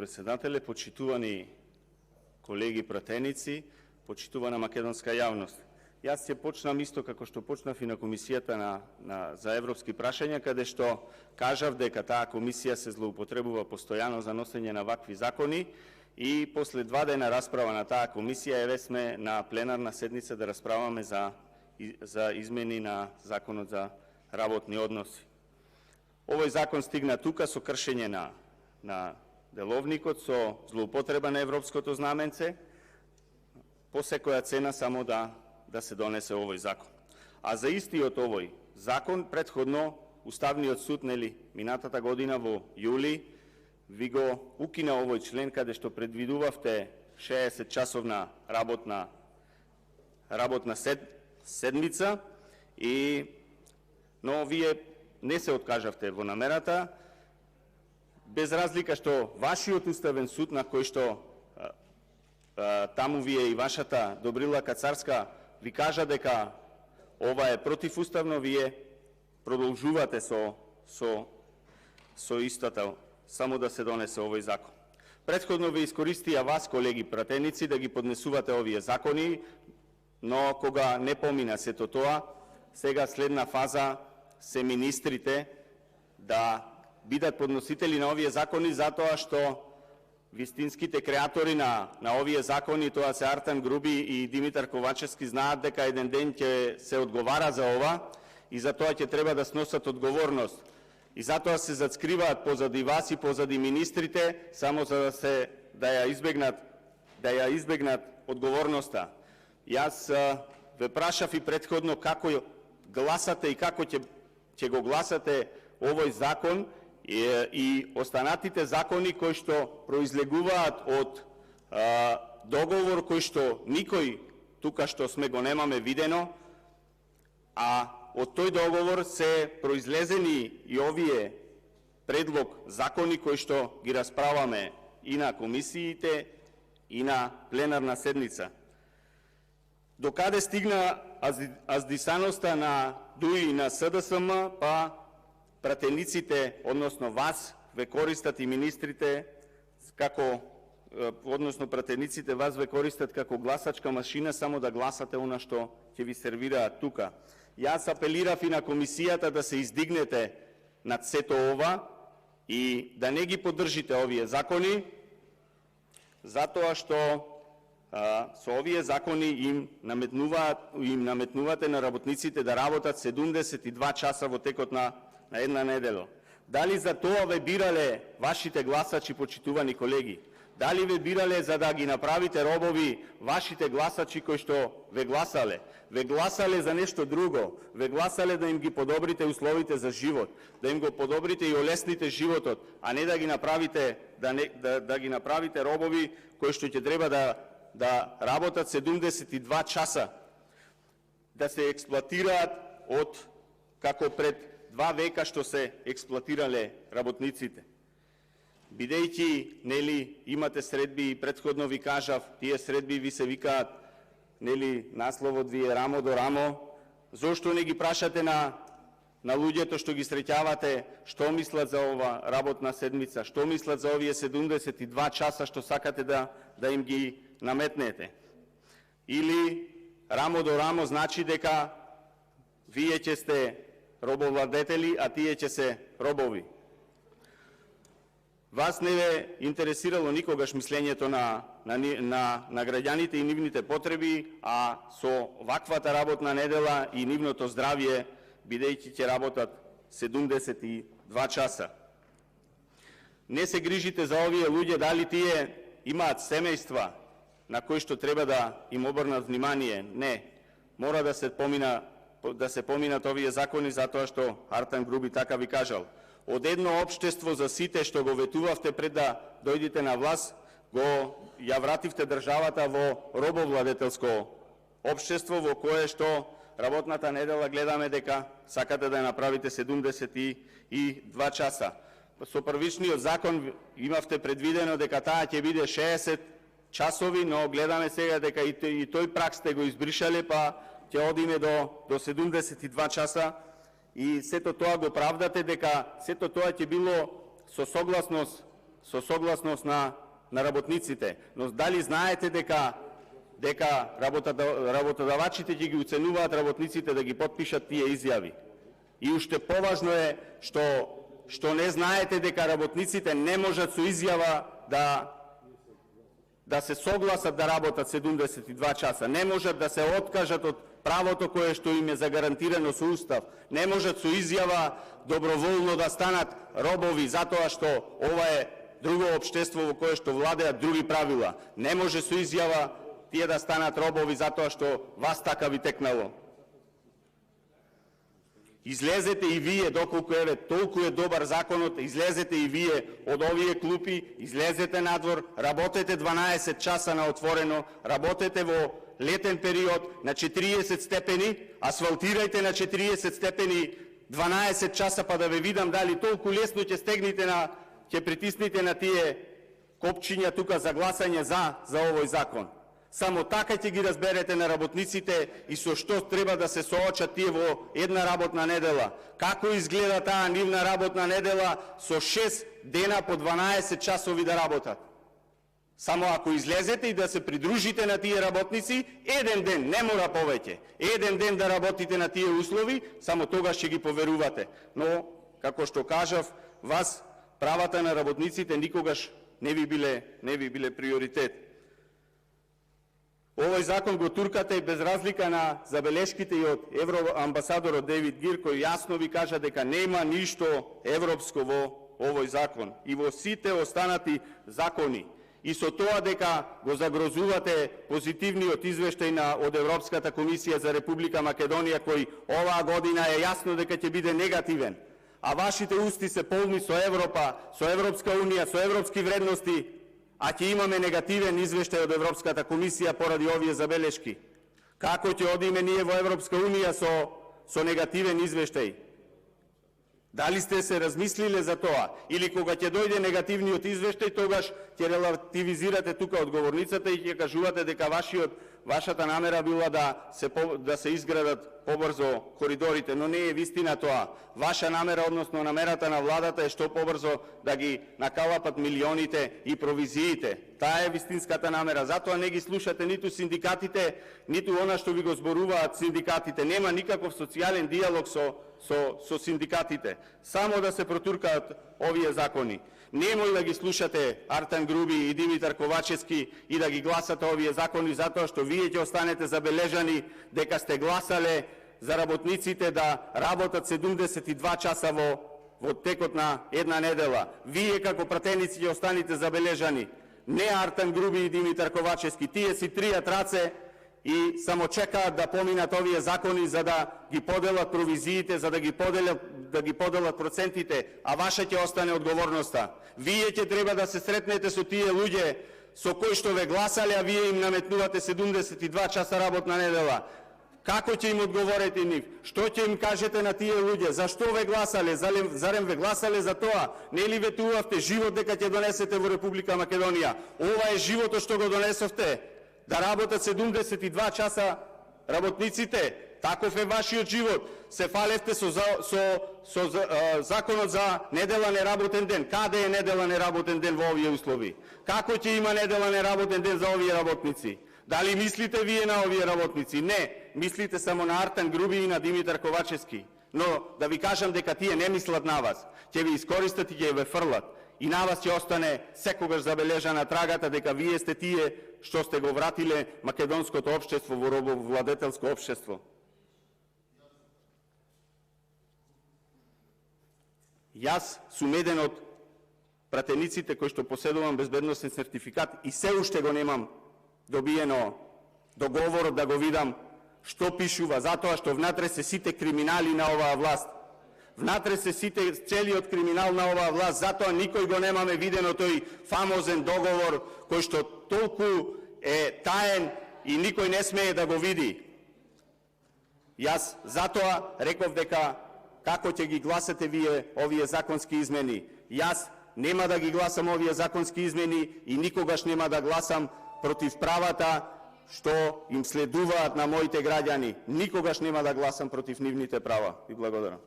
председателе, почитувани колеги пратеници, почитувана македонска јавност. Јас ќе почнам исто како што почнав и на комисијата за европски прашања, каде што кажав дека таа комисија се злоупотребува постојано за носење на вакви закони и после 2 дена расправа на таа комисија еве сме на пленарна седница да расправаме за измени на законот за работни односи. Овој закон стигна тука со кршење на деловникот, со злоупотреба на европското знаменце, по секоја цена само да се донесе овој закон. А за истиот овој закон, предходно, Уставниот суд, минатата година во јули, ви го укина овој член каде што предвидувавте 60 часовна работна седмица, но вие не се откажавте во намерата, без разлика што вашиот Уставен суд, на кој што таму вие и вашата Добрила Кацарска ви кажа дека ова е противуставно, вие продолжувате со истото, само да се донесе овој закон. Претходно ви искористија вас, колеги пратеници, да ги поднесувате овие закони, но кога не помина сето тоа, сега следна фаза се министрите да бидат подносители на овие закони, затоа што вистинските креатори на овие закони, тоа се Артем Груби и Димитар Ковачевски, знаат дека еден ден ќе се одговара за ова и за тоа ќе треба да сносат одговорност. И затоа се зацкриваат позади вас и позади министрите, само за да ја избегнат одговорноста. Јас ве прашав и претходно како гласате и како ќе го гласате овој закон и останатите закони кои што произлегуваат од договор кој што никој тука што сме го немаме видено, а од тој договор се произлезени и овие предлог закони кои што ги расправаме и на комисиите и на пленарна седница. Докаде стигна аздисаноста на ДУИ и на СДСМ, па пратениците, односно вас, ве користат и министрите пратениците вас ве користат како гласачка машина, само да гласате она што ќе ви сервираат тука. Јас апелирав и на комисијата да се издигнете над сето ова и да не ги поддржите овие закони, затоа што со овие закони им наметнувате на работниците да работат 72 часа во текот на една недела. Дали за тоа ве бирале вашите гласачи, почитувани колеги? Дали ве бирале за да ги направите робови вашите гласачи кои што ве гласале? Ве гласале за нешто друго. Ве гласале да им ги подобрите условите за живот, да им го подобрите и олесните животот, а не да ги направите да ги направите робови кои што ќе треба да работат 72 часа, да се експлоатираат како пред 2 века што се експлоатирале работниците. Бидејќи, имате средби и претходно ви кажав, тие средби ви се викаат, насловот ви е рамо до рамо, зошто не ги прашате на луѓето што ги среќавате, што мислат за ова работна седмица, што мислат за овие 72 часа што сакате да им ги наметнете? Или рамо до рамо значи дека вие ќе сте робовладетели, а тие ќе се робови. Вас не ве интересирало никогаш мислењето на граѓаните и нивните потреби, а со ваквата работна недела и нивното здравје, бидејќи ќе работат 72 часа. Не се грижите за овие луѓе, дали тие имаат семејства на кои што треба да им обрнат внимание. Не. Мора да се поминат овие закони, затоа што Артем Груби така ви кажал. Од едно општество за сите што го ветувавте пред да дојдете на власт, ја вративте државата во робовладетелско општество, во кое што работната недела гледаме дека сакате да ја направите 72 часа. Со првичниот закон имавте предвидено дека таа ќе биде 60 часови, но гледаме сега дека и тој прак сте го избришале, па ќе одиме до 72 часа и сето тоа го правдате дека сето тоа ќе било со согласност согласност на работниците. Но дали знаете дека работодавачите ќе ги уценуваат работниците да ги потпишат тие изјави? И уште поважно е што не знаете дека работниците не можат со изјава да се согласат да работат 72 часа, не можат да се откажат од правото кое што им е загарантирано со Устав, не можат со изјава доброволно да станат робови затоа што ова е друго општество во кое што владеат други правила, не може со изјава тие да станат робови затоа што вас така ви текнало. Излезете и вие, доколку еве толку е добар законот, излезете и вие од овие клупи, излезете надвор, работете 12 часа на отворено, работете во летен период на 40 степени, асфалтирајте на 40 степени 12 часа, па да ве видам дали толку лесно ќе стегнете ќе притиснете на тие копчиња тука за гласање за овој закон. Само така ќе ги разберете на работниците и со што треба да се соочат тие во една работна недела. Како изгледа таа нивна работна недела со 6 дена по 12 часови да работат. Само ако излезете и да се придружите на тие работници, еден ден, не мора повеќе, еден ден да работите на тие услови, само тогаш ќе ги поверувате. Но, како што кажав, вас правата на работниците никогаш не ви биле приоритет. Овој закон го туркате и без разлика на забелешките и од евроамбасадорот Дейвид Гир, кој јасно ви кажа дека нема ништо европско во овој закон и во сите останати закони. И со тоа дека го загрозувате позитивниот извештај од Европската комисија за Република Македонија, кој оваа година е јасно дека ќе биде негативен, а вашите усти се полни со Европа, со Европска унија, со европски вредности, а ќе имаме негативен извештај од Европската комисија поради овие забелешки. Како ќе одиме ние во Европска унија со негативен извештај? Дали сте се размислиле за тоа? Или кога ќе дојде негативниот извештај, тогаш ќе релативизирате тука одговорницата и ќе кажувате дека вашата намера била да се изградат побрзо коридорите, но не е вистина тоа. Ваша намера, односно намерата на владата е што побрзо да ги накалапат милионите и провизиите. Таа е вистинската намера. Затоа не ги слушате ниту синдикатите, ниту она што ви го зборуваат синдикатите. Нема никаков социјален диалог со синдикатите. Само да се протуркаат овие закони. Немој да ги слушате Артан Груби и Димитар Ковачевски и да ги гласате овие закони, затоа што вие ќе останете забележани дека сте гласале за работниците да работат 72 часа во текот на една недела. Вие како пратеници ќе останете забележани. Не Артан Груби и Димитар Ковачевски. Тие си тријат раце и само чекаат да поминат овие закони за да ги поделат провизиите, за да ги поделат процентите, а ваша ќе остане одговорноста. Вие ќе треба да се сретнете со тие луѓе со кои што ве гласале, а вие им наметнувате 72 часа работна недела. Како ќе им одговорите нив? Што ќе им кажете на тие луѓе? Зашто ве гласале? Зарем ве гласале за тоа? Нели ветувавте живот дека ќе донесете во Република Македонија? Ова е животот што го донесовте. Да работат 72 часа работниците. Таков е вашиот живот. Се фалевте со законот за неделан неработен ден. Каде е неделан неработен ден во овие услови? Како ќе има неделан неработен ден за овие работници? Дали мислите вие на овие работници? Не. Мислите само на Артан Груби и на Димитар Ковачевски. Но да ви кажам дека тие не мислат на вас. Ќе ви искористат и ќе ве фрлат. И на вас ќе остане секогаш забележана трагата дека вие сте тие што сте го вратиле македонското општество во робовладетелско општество. Јас сум еден од пратениците кои што поседувам безбедносен сертификат и се уште го немам добиено договорот да го видам што пишува, затоа што внатре се сите криминали на оваа власт. Внатре се сите целиот криминал на оваа власт, затоа никој го немаме видено тој фамозен договор кој што толку е таен и никој не смее да го види. Јас затоа реков дека како ќе ги гласате вие овие законски измени. Јас нема да ги гласам овие законски измени и никогаш нема да гласам против правата што им следуваат на моите граѓани. Никогаш нема да гласам против нивните права. И благодарам.